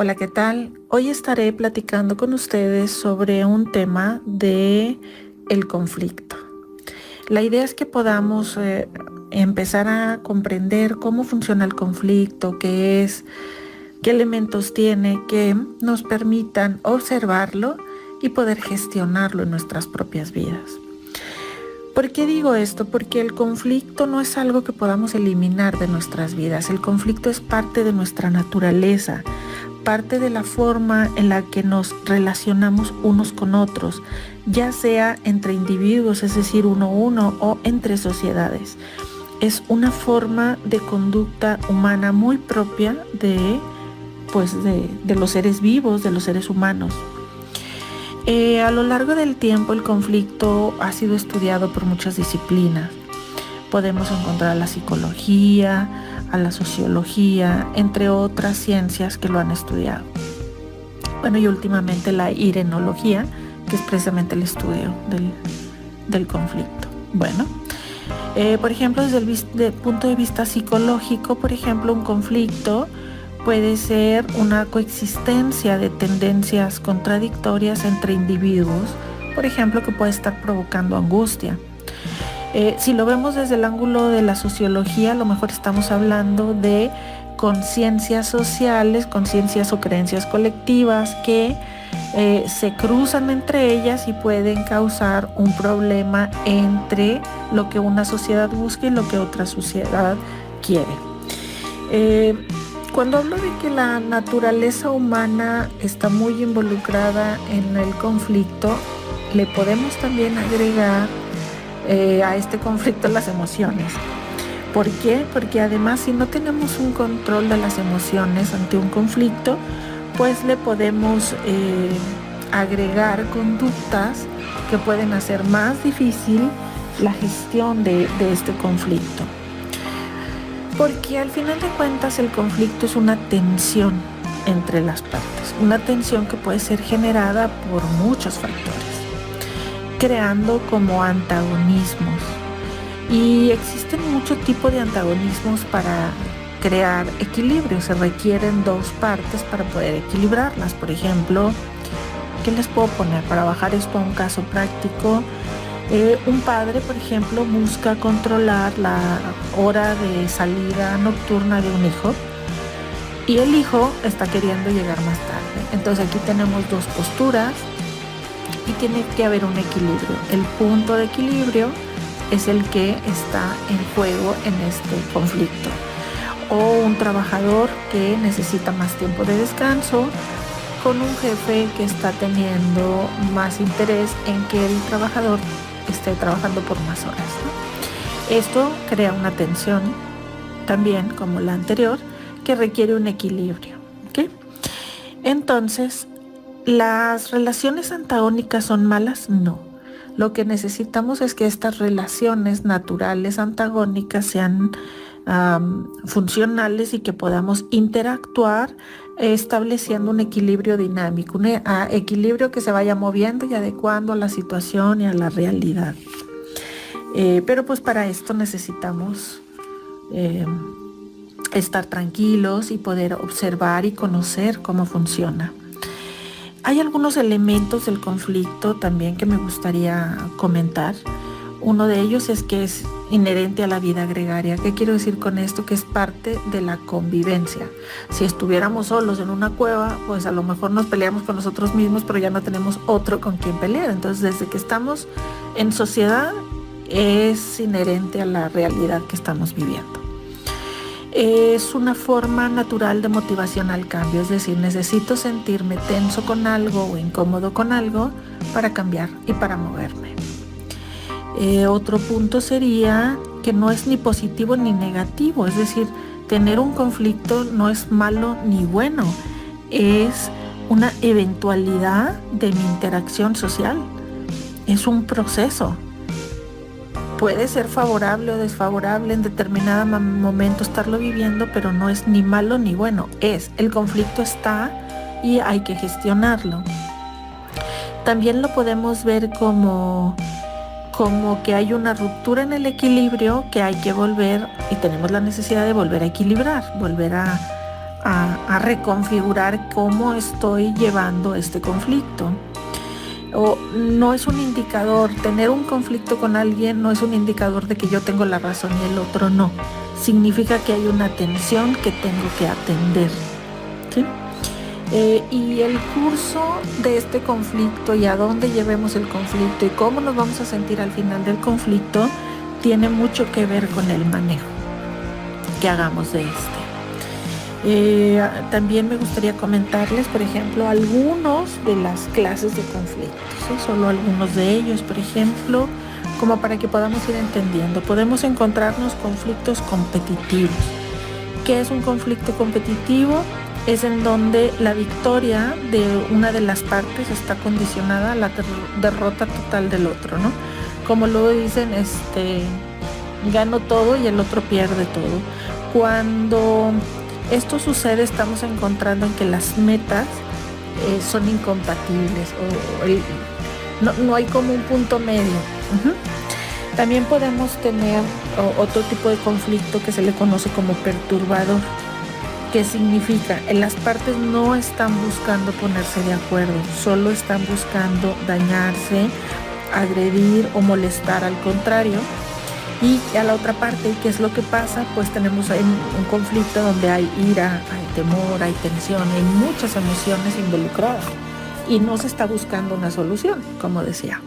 Hola, ¿qué tal? Hoy estaré platicando con ustedes sobre un tema de el conflicto. La idea es que podamos empezar a comprender cómo funciona el conflicto, qué es, qué elementos tiene, que nos permitan observarlo y poder gestionarlo en nuestras propias vidas. ¿Por qué digo esto? Porque el conflicto no es algo que podamos eliminar de nuestras vidas. El conflicto es parte de nuestra naturaleza, parte de la forma en la que nos relacionamos unos con otros, ya sea entre individuos, es decir, uno a uno, o entre sociedades. Es una forma de conducta humana muy propia de los seres vivos, de los seres humanos. A lo largo del tiempo el conflicto ha sido estudiado por muchas disciplinas. Podemos encontrar a la psicología, a la sociología, entre otras ciencias que lo han estudiado. Bueno, y últimamente la irenología, que es precisamente el estudio del conflicto. Bueno, por ejemplo, desde el punto de vista psicológico, por ejemplo, un conflicto puede ser una coexistencia de tendencias contradictorias entre individuos, por ejemplo, que puede estar provocando angustia. Si lo vemos desde el ángulo de la sociología, a lo mejor estamos hablando de conciencias sociales, conciencias o creencias colectivas que se cruzan entre ellas y pueden causar un problema entre lo que una sociedad busca y lo que otra sociedad quiere. Cuando hablo de que la naturaleza humana está muy involucrada en el conflicto, le podemos también agregar a este conflicto las emociones. ¿Por qué? Porque además, si no tenemos un control de las emociones ante un conflicto, pues le podemos agregar conductas que pueden hacer más difícil la gestión de este conflicto. Porque al final de cuentas el conflicto es una tensión entre las partes, una tensión que puede ser generada por muchos factores, creando como antagonismos. Y existen muchos tipos de antagonismos para crear equilibrio. Se requieren dos partes para poder equilibrarlas. Por ejemplo, ¿qué les puedo poner para bajar esto a un caso práctico? Un padre, por ejemplo, busca controlar la hora de salida nocturna de un hijo y el hijo está queriendo llegar más tarde. Entonces aquí tenemos dos posturas y tiene que haber un equilibrio. El punto de equilibrio es el que está en juego en este conflicto. O un trabajador que necesita más tiempo de descanso con un jefe que está teniendo más interés en que el trabajador esté trabajando por más horas, ¿no? Esto crea una tensión también, como la anterior, que requiere un equilibrio, ¿okay? Entonces, ¿las relaciones antagónicas son malas? No. Lo que necesitamos es que estas relaciones naturales antagónicas sean funcionales y que podamos interactuar estableciendo un equilibrio dinámico, un equilibrio que se vaya moviendo y adecuando a la situación y a la realidad. Pero pues para esto necesitamos estar tranquilos y poder observar y conocer cómo funciona. Hay algunos elementos del conflicto también que me gustaría comentar. Uno de ellos es que es inherente a la vida gregaria. ¿Qué quiero decir con esto? Que es parte de la convivencia. Si estuviéramos solos en una cueva, pues a lo mejor nos peleamos con nosotros mismos, pero ya no tenemos otro con quien pelear. Entonces, desde que estamos en sociedad, es inherente a la realidad que estamos viviendo. Es una forma natural de motivación al cambio, es decir, necesito sentirme tenso con algo o incómodo con algo para cambiar y para moverme. Otro punto sería que no es ni positivo ni negativo, es decir, tener un conflicto no es malo ni bueno, es una eventualidad de mi interacción social, es un proceso. Puede ser favorable o desfavorable en determinado momento estarlo viviendo, pero no es ni malo ni bueno, el conflicto está y hay que gestionarlo. También lo podemos ver como que hay una ruptura en el equilibrio que hay que volver y tenemos la necesidad de volver a equilibrar, volver a a reconfigurar cómo estoy llevando este conflicto. O no es un indicador, tener un conflicto con alguien no es un indicador de que yo tengo la razón y el otro no. Significa que hay una tensión que tengo que atender, ¿sí? Y el curso de este conflicto y a dónde llevemos el conflicto y cómo nos vamos a sentir al final del conflicto tiene mucho que ver con el manejo que hagamos de este. También me gustaría comentarles, por ejemplo, algunos de las clases de conflictos, ¿sí? Solo algunos de ellos, por ejemplo, como para que podamos ir entendiendo. Podemos encontrarnos conflictos competitivos. ¿Qué es un conflicto competitivo? Es en donde la victoria de una de las partes está condicionada a la derrota total del otro, ¿no? Como luego dicen, gano todo y el otro pierde todo. Cuando esto sucede, estamos encontrando en que las metas son incompatibles o no hay como un punto medio. Uh-huh. También podemos tener otro tipo de conflicto que se le conoce como perturbador. ¿Qué significa? Las partes no están buscando ponerse de acuerdo, solo están buscando dañarse, agredir o molestar al contrario. Y a la otra parte, ¿qué es lo que pasa? Pues tenemos un conflicto donde hay ira, hay temor, hay tensión, hay muchas emociones involucradas y no se está buscando una solución, como decía.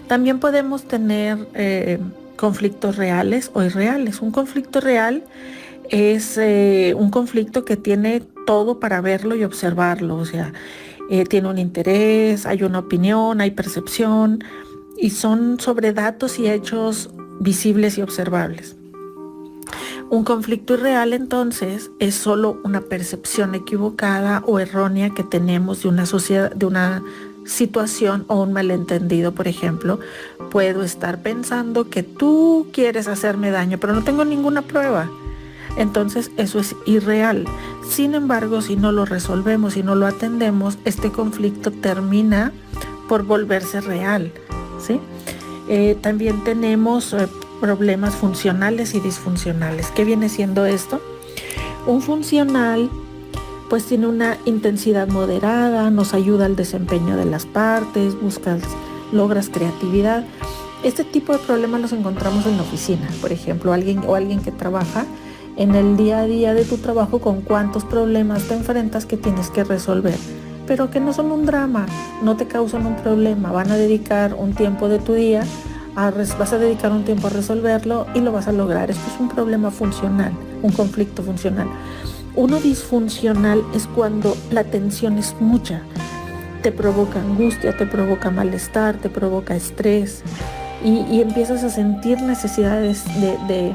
También podemos tener conflictos reales o irreales. Un conflicto real es un conflicto que tiene todo para verlo y observarlo, o sea, tiene un interés, hay una opinión, hay percepción y son sobre datos y hechos visibles y observables. Un conflicto irreal, entonces, es solo una percepción equivocada o errónea que tenemos de una sociedad, de una situación o un malentendido. Por ejemplo, puedo estar pensando que tú quieres hacerme daño, pero no tengo ninguna prueba. Entonces eso es irreal. Sin embargo, si no lo resolvemos, si no lo atendemos, este conflicto termina por volverse real, ¿sí? También tenemos problemas funcionales y disfuncionales. ¿Qué viene siendo esto? Un funcional pues tiene una intensidad moderada, nos ayuda al desempeño de las partes, logras creatividad. Este tipo de problemas los encontramos en la oficina, por ejemplo, alguien que trabaja en el día a día de tu trabajo, con cuántos problemas te enfrentas que tienes que resolver, pero que no son un drama, no te causan un problema, van a dedicar un tiempo de tu día, vas a dedicar un tiempo a resolverlo y lo vas a lograr. Esto es un problema funcional, un conflicto funcional. Uno disfuncional es cuando la tensión es mucha, te provoca angustia, te provoca malestar, te provoca estrés y empiezas a sentir necesidades de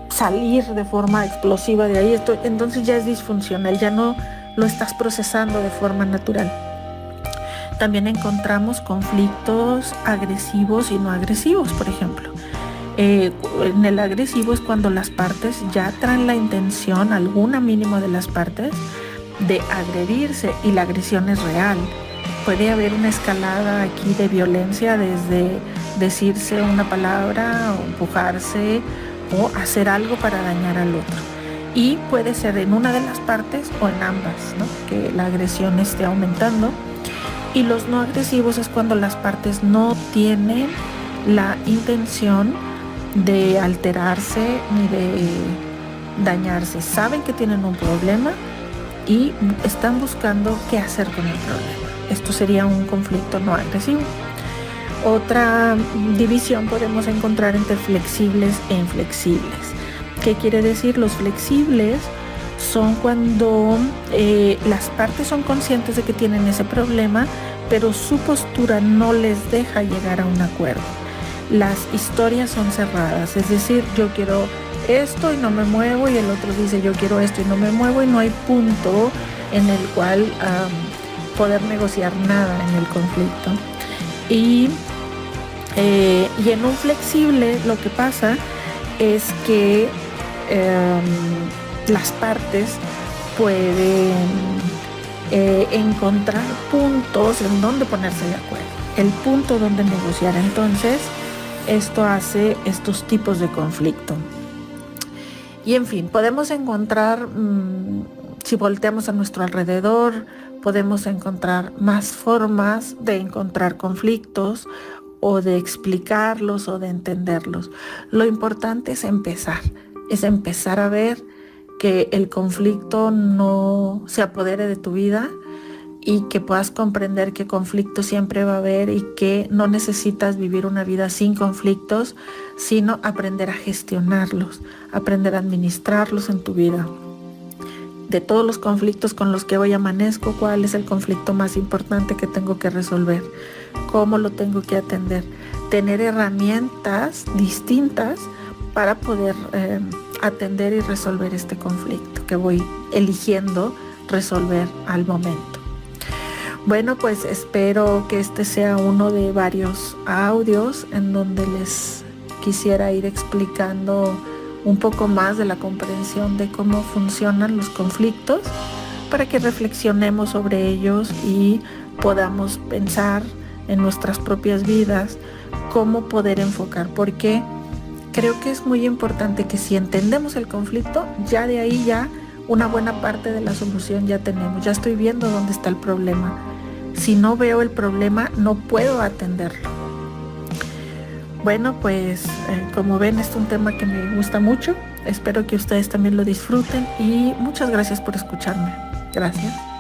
salir de forma explosiva de ahí. Entonces ya es disfuncional, ya no lo estás procesando de forma natural. También encontramos conflictos agresivos y no agresivos, por ejemplo. En el agresivo es cuando las partes ya traen la intención, alguna mínima de las partes, de agredirse y la agresión es real. Puede haber una escalada aquí de violencia desde decirse una palabra o empujarse o hacer algo para dañar al otro. Y puede ser en una de las partes o en ambas, ¿no? Que la agresión esté aumentando. Y los no agresivos es cuando las partes no tienen la intención de alterarse ni de dañarse. Saben que tienen un problema y están buscando qué hacer con el problema. Esto sería un conflicto no agresivo. Otra división podemos encontrar entre flexibles e inflexibles. ¿Qué quiere decir? Los flexibles son cuando las partes son conscientes de que tienen ese problema, pero su postura no les deja llegar a un acuerdo. Las historias son cerradas, es decir, yo quiero esto y no me muevo, y el otro dice yo quiero esto y no me muevo, y no hay punto en el cual poder negociar nada en el conflicto. Y en un flexible lo que pasa es que las partes pueden encontrar puntos en donde ponerse de acuerdo, el punto donde negociar. Entonces esto hace estos tipos de conflicto. Y en fin, podemos encontrar, si volteamos a nuestro alrededor, podemos encontrar más formas de encontrar conflictos o de explicarlos o de entenderlos. Lo importante es empezar a ver que el conflicto no se apodere de tu vida y que puedas comprender que conflicto siempre va a haber y que no necesitas vivir una vida sin conflictos, sino aprender a gestionarlos, aprender a administrarlos en tu vida. De todos los conflictos con los que hoy amanezco, ¿cuál es el conflicto más importante que tengo que resolver? ¿Cómo lo tengo que atender? Tener herramientas distintas para poder atender y resolver este conflicto que voy eligiendo resolver al momento. Bueno, pues espero que este sea uno de varios audios en donde les quisiera ir explicando un poco más de la comprensión de cómo funcionan los conflictos para que reflexionemos sobre ellos y podamos pensar en nuestras propias vidas cómo poder enfocar, porque creo que es muy importante que si entendemos el conflicto, ya de ahí ya una buena parte de la solución ya tenemos, ya estoy viendo dónde está el problema. Si no veo el problema, no puedo atenderlo. Bueno, pues como ven, es un tema que me gusta mucho. Espero que ustedes también lo disfruten y muchas gracias por escucharme. Gracias.